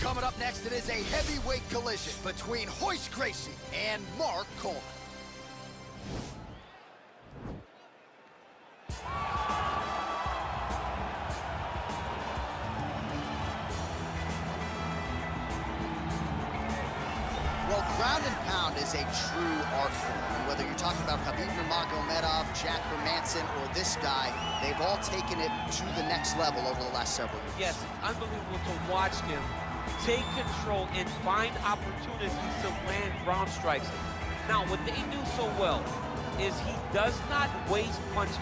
Coming up next, it is a heavyweight collision between GRACIE and Mark Coleman. Well, ground and pound is a true art form. And whether you're talking about Khabib Nurmagomedov, Jack Hermansson, or this guy, they've all taken it to the next level over the last several years. Yes, it's unbelievable to watch him take control and find opportunities to land ground strikes. Now, what they do so well is he does not waste punches.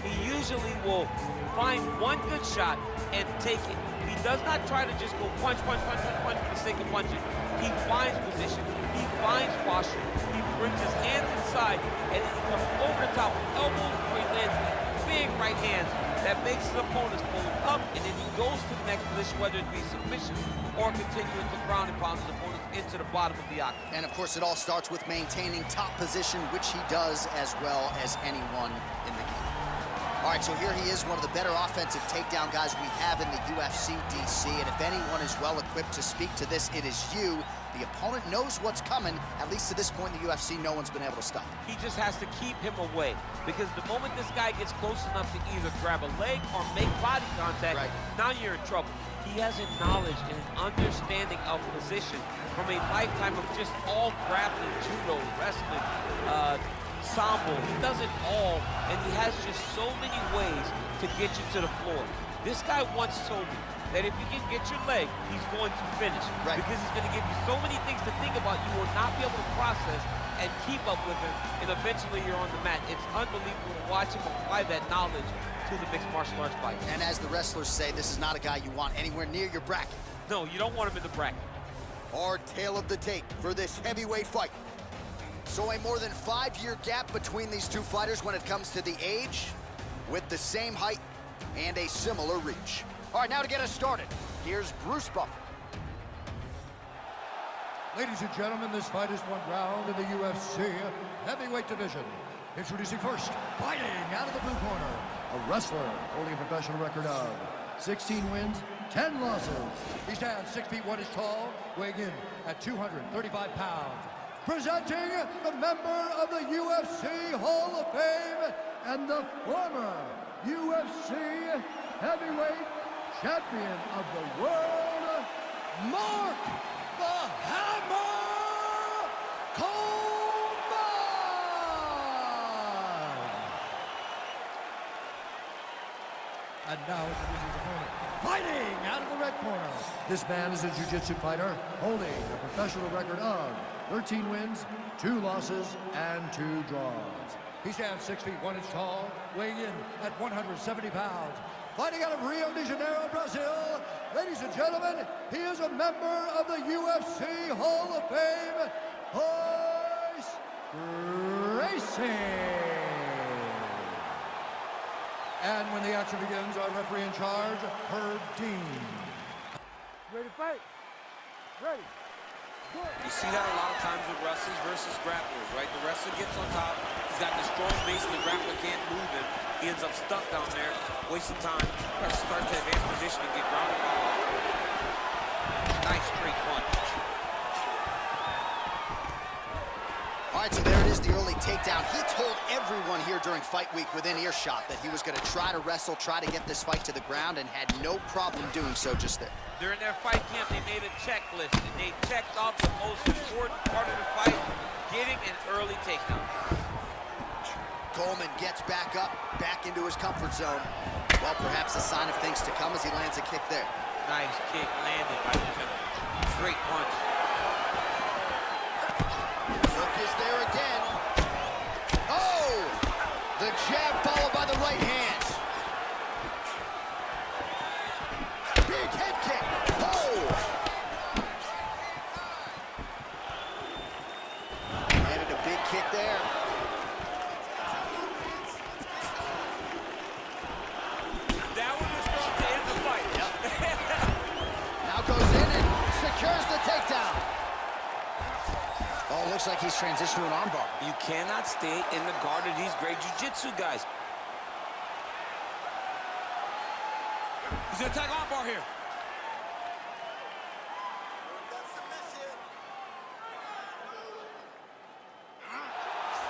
He usually will find one good shot and take it. He does not try to just go punch, punch, punch, punch, punch for the sake of punching. He finds position, he finds posture, he brings his hands inside, and then he comes over the top with elbows where he lands big right hands that makes his opponents pull up, and then he goes to the next position, whether it be submission or continuing to ground and pound his opponents into the bottom of the octagon. And of course, it all starts with maintaining top position, which he does as well as anyone in the game. All right, so here he is, one of the better offensive takedown guys we have in the UFC, DC. And if anyone is well-equipped to speak to this, it is you. The opponent knows what's coming. At least to this point in the UFC, no one's been able to stop him. He just has to keep him away, because the moment this guy gets close enough to either grab a leg or make body contact, now you're in trouble. He has a knowledge and an understanding of position from a lifetime of just all grappling, judo, wrestling, sambo. He does it all, and he has just so many ways to get you to the floor. This guy once told me that if you can get your leg, he's going to finish. Because he's going to give you so many things to think about, you will not be able to process and keep up with him, and eventually you're on the mat. It's unbelievable to watch him apply that knowledge to the mixed martial arts fight. And as the wrestlers say, this is not a guy you want anywhere near your bracket. No, you don't want him in the bracket. Our tale of the tape for this heavyweight fight. So a more than 5-year gap between these two fighters when it comes to the age, with the same height and a similar reach. All right, now to get us started, here's Bruce Buffer. Ladies and gentlemen, this fight is one round in the UFC heavyweight division. Introducing first, fighting out of the blue corner, a wrestler holding a professional record of 16 wins, 10 losses. He stands 6 feet 1 inch tall, weighing in at 235 pounds. Presenting the member of the UFC Hall of Fame and the former UFC heavyweight champion of the world, Mark the Hammer Coleman! And now introducing his opponent, fighting out of the red corner. This man is a jiu-jitsu fighter holding a professional record of 13 wins, 2 losses, and 2 draws. He stands 6 feet 1 inch tall, weighing in at 170 pounds. Fighting out of Rio de Janeiro, Brazil, ladies and gentlemen, he is a member of the UFC Hall of Fame, GRACIE. And when the action begins, our referee in charge, Herb Dean. Ready to fight? Ready. You see that a lot of times with wrestlers versus grapplers, right? The wrestler gets on top, he's got the strong base, and the grappler can't move him. He ends up stuck down there, wasting time. Start to advance position and get grounded. Nice straight punch. All right, so there it is, the early takedown. He told everyone here during fight week within earshot that he was going to try to wrestle, try to get this fight to the ground, and had no problem doing so just there. During their fight camp, they made a checklist, and they checked off the most important part of the fight, getting an early takedown. Coleman gets back up, back into his comfort zone. Well, perhaps a sign of things to come as he lands a kick there. Nice kick landed by the gentleman. Straight punch. Hook is there again. Oh! The jab followed by the right hand. Big head kick. Oh! Landed a big kick there. That one was going to end the fight. Yep. Now goes in and secures the takedown. Oh, looks like he's transitioned to an armbar. You cannot stay in the guard of these great jiu-jitsu guys. He's gonna attack armbar here.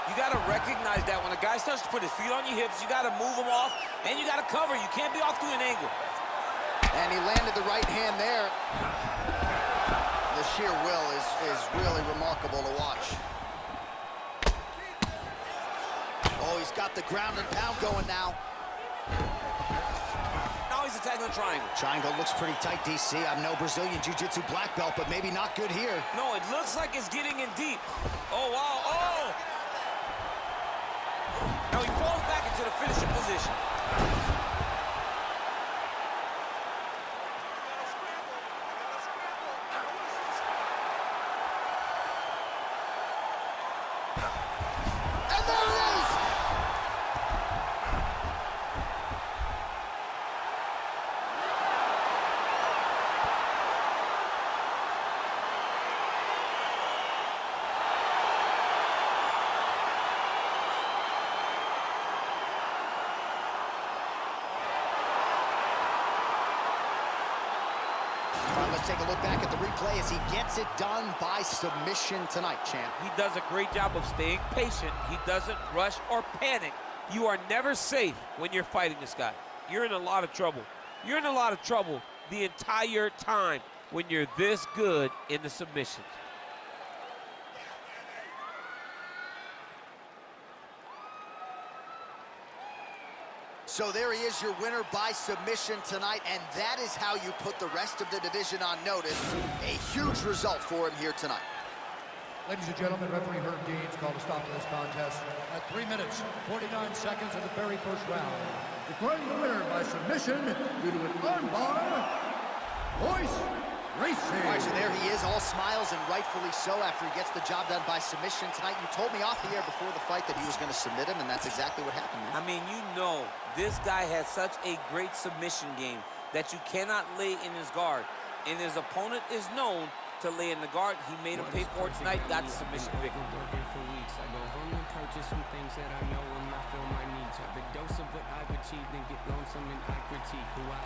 You got to recognize that when a guy starts to put his feet on your hips, you got to move him off, and you got to cover. You can't be off to an angle. And he landed the right hand there. The sheer will is really remarkable to watch. Oh, he's got the ground and pound going now. Now he's attacking the triangle. Triangle looks pretty tight, DC. I'm no Brazilian Jiu-Jitsu black belt, but maybe not good here. No, it looks like it's getting in deep. Oh, wow, oh! Now he falls back into the finishing position. And there it is! All right, let's take a look back at the replay as he gets it done by submission tonight, champ. He does a great job of staying patient. He doesn't rush or panic. You are never safe when you're fighting this guy. You're in a lot of trouble. You're in a lot of trouble the entire time when you're this good in the submissions. So there he is, your winner by submission tonight, and that is how you put the rest of the division on notice. A huge result for him here tonight. Ladies and gentlemen, referee Herb Deans called a stop to this contest at 3 minutes, 49 seconds of the very first round. Declaring the winner by submission due to an armbar, Royce GRACIE. All right, so there he is, all smiles, and rightfully so after he gets the job done by submission tonight. You told me off the air before the fight that he was going to submit him, and that's exactly what happened, man. I mean, you know, this guy has such a great submission game that you cannot lay in his guard. And his opponent is known to lay in the guard. He made him pay for it tonight, got the submission victory. I go home and purchase some things that I know and I feel my needs. Have a dose of what I've achieved and get lonesome and I critique who I